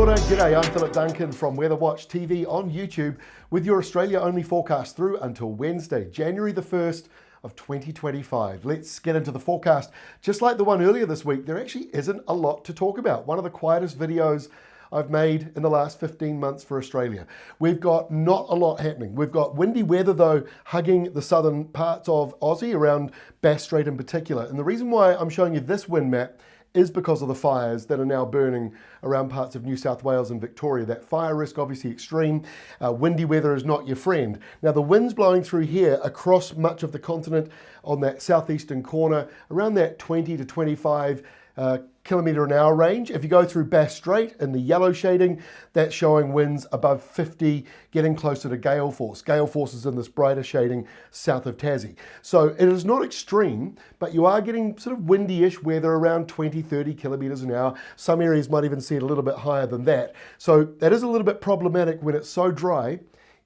order, g'day, I'm Philip Duncan from Weather Watch TV on YouTube with your Australia-only forecast through until Wednesday, January the 1st of 2025. Let's get into the forecast. Just like the one earlier this week, there actually isn't a lot to talk about. One of the quietest videos I've made in the last 15 months for Australia. We've got not a lot happening. We've got windy weather though, hugging the southern parts of Aussie, around Bass Strait in particular. And the reason why I'm showing you this wind map is because of the fires that are now burning around parts of New South Wales and Victoria. That fire risk obviously extreme. Windy weather is not your friend. Now the wind's blowing through here across much of the continent on that southeastern corner, around that 20 to 25 kilometre an hour range. If you go through Bass Strait in the yellow shading, that's showing winds above 50, getting closer to gale force. Gale force is in this brighter shading south of Tassie. So it is not extreme, but you are getting sort of windy-ish weather around 20, 30 kilometres an hour. Some areas might even see it a little bit higher than that. So that is a little bit problematic when it's so dry.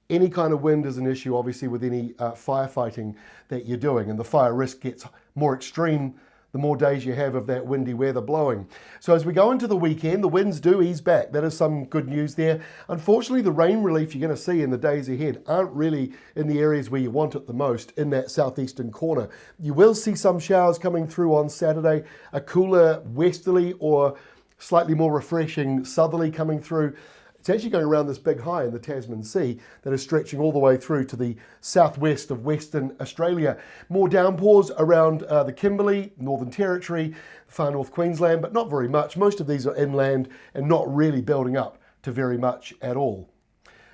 Any kind of wind is an issue, obviously, with any firefighting that you're doing, and the fire risk gets more extreme the more days you have of that windy weather blowing. So as we go into the weekend, the winds do ease back. That is some good news there. Unfortunately, the rain relief you're going to see in the days ahead aren't really in the areas where you want it the most, in that southeastern corner. You will see some showers coming through on Saturday, a cooler westerly or slightly more refreshing southerly coming through. It's actually going around this big high in the Tasman Sea that is stretching all the way through to the southwest of Western Australia. More downpours around the Kimberley, Northern Territory, far north Queensland, but not very much. Most of these are inland and not really building up to very much at all.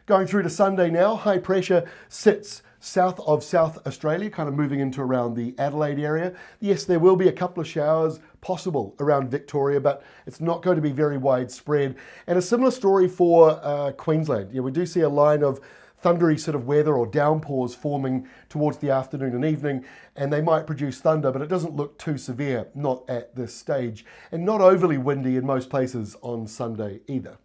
Going through to Sunday now, high pressure sits south of South Australia, kind of moving into around the Adelaide area. Yes, there will be a couple of showers possible around Victoria, but it's not going to be very widespread. And a similar story for Queensland. We do see a line of thundery sort of weather or downpours forming towards the afternoon and evening, and they might produce thunder, but it doesn't look too severe, not at this stage, and not overly windy in most places on Sunday either.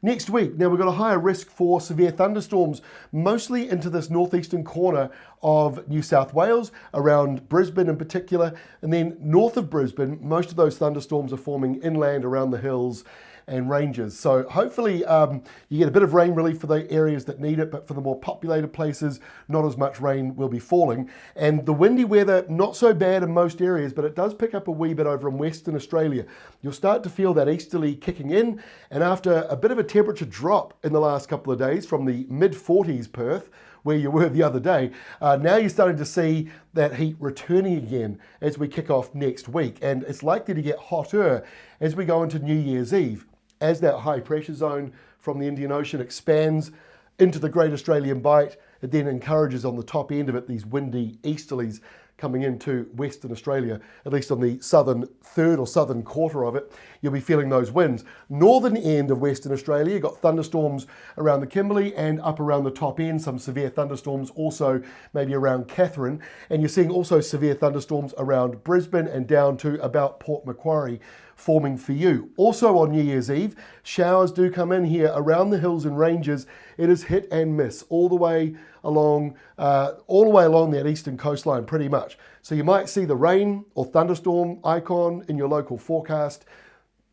Next week, now we've got a higher risk for severe thunderstorms, mostly into this northeastern corner of New South Wales, around Brisbane in particular, and then north of Brisbane, most of those thunderstorms are forming inland around the hills and ranges. So hopefully you get a bit of rain relief for the areas that need it, but for the more populated places, not as much rain will be falling. And the windy weather, not so bad in most areas, but it does pick up a wee bit over in Western Australia. You'll start to feel that easterly kicking in, and after a bit of a temperature drop in the last couple of days from the mid-40s Perth, where you were the other day, now you're starting to see that heat returning again as we kick off next week. And it's likely to get hotter as we go into New Year's Eve, as that high pressure zone from the Indian Ocean expands into the Great Australian Bight. It then encourages on the top end of it these windy easterlies coming into Western Australia, at least on the southern third or southern quarter of it. You'll be feeling those winds. Northern end of Western Australia, you've got thunderstorms around the Kimberley and up around the top end, some severe thunderstorms also maybe around Katherine. And you're seeing also severe thunderstorms around Brisbane and down to about Port Macquarie forming for you. Also on New Year's Eve, showers do come in here around the hills and ranges. It is hit and miss all the way along that eastern coastline pretty much. So you might see the rain or thunderstorm icon in your local forecast.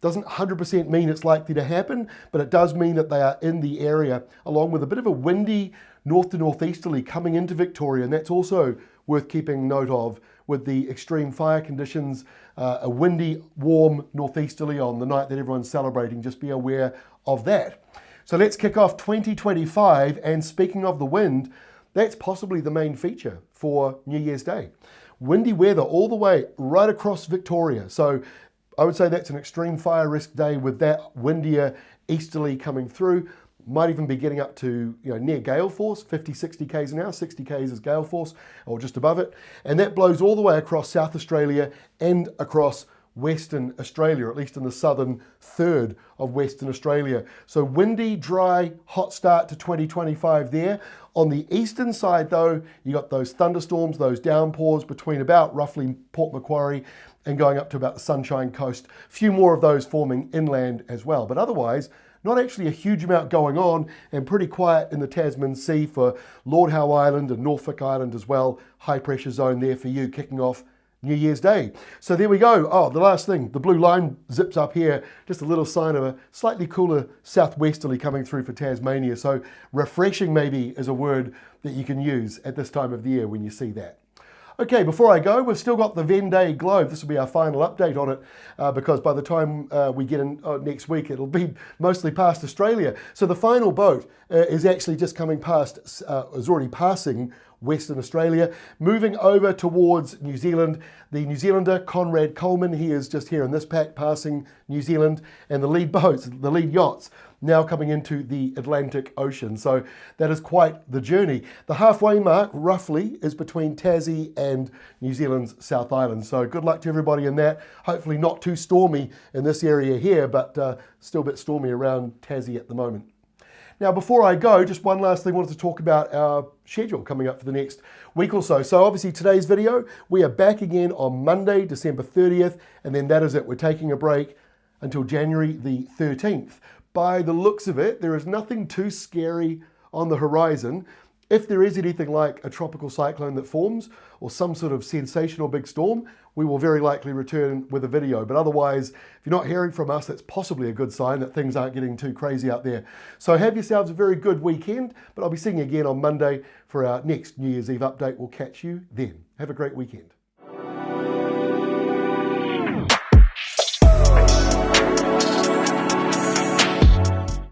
Doesn't 100% mean it's likely to happen, but it does mean that they are in the area, along with a bit of a windy north to northeasterly coming into Victoria, and that's also worth keeping note of with the extreme fire conditions. A windy, warm northeasterly on the night that everyone's celebrating. Just be aware of that. So let's kick off 2025, and speaking of the wind, that's possibly the main feature for New Year's Day. Windy weather all the way right across Victoria. So I would say that's an extreme fire risk day with that windier easterly coming through. Might even be getting up to near gale force, 50, 60 k's an hour, 60 k's is gale force, or just above it. And that blows all the way across South Australia and across Western Australia, at least in the southern third of Western Australia. So windy, dry, hot start to 2025 there. On the eastern side though, you got those thunderstorms, those downpours between about roughly Port Macquarie and going up to about the Sunshine Coast. A few more of those forming inland as well. But otherwise, not actually a huge amount going on, and pretty quiet in the Tasman Sea for Lord Howe Island and Norfolk Island as well. High pressure zone there for you kicking off New Year's Day. So there we go. Oh, the last thing, the blue line zips up here, just a little sign of a slightly cooler southwesterly coming through for Tasmania. So refreshing maybe is a word that you can use at this time of the year when you see that. Okay, before I go, we've still got the Vendee Globe. This will be our final update on it because by the time we get in next week, it'll be mostly past Australia. So the final boat is actually just coming past, is already passing Western Australia, moving over towards New Zealand. The New Zealander, Conrad Coleman, he is just here in this pack passing New Zealand, and the lead boats, the lead yachts, now coming into the Atlantic Ocean. So that is quite the journey. The halfway mark, roughly, is between Tassie and New Zealand's South Island. So good luck to everybody in that. Hopefully not too stormy in this area here, but still a bit stormy around Tassie at the moment. Now, before I go, just one last thing, I wanted to talk about our schedule coming up for the next week or so. So obviously today's video, we are back again on Monday, December 30th, and then that is it. We're taking a break until January the 13th. By the looks of it, there is nothing too scary on the horizon. If there is anything like a tropical cyclone that forms or some sort of sensational big storm, we will very likely return with a video. But otherwise, if you're not hearing from us, that's possibly a good sign that things aren't getting too crazy out there. So have yourselves a very good weekend, but I'll be seeing you again on Monday for our next New Year's Eve update. We'll catch you then. Have a great weekend.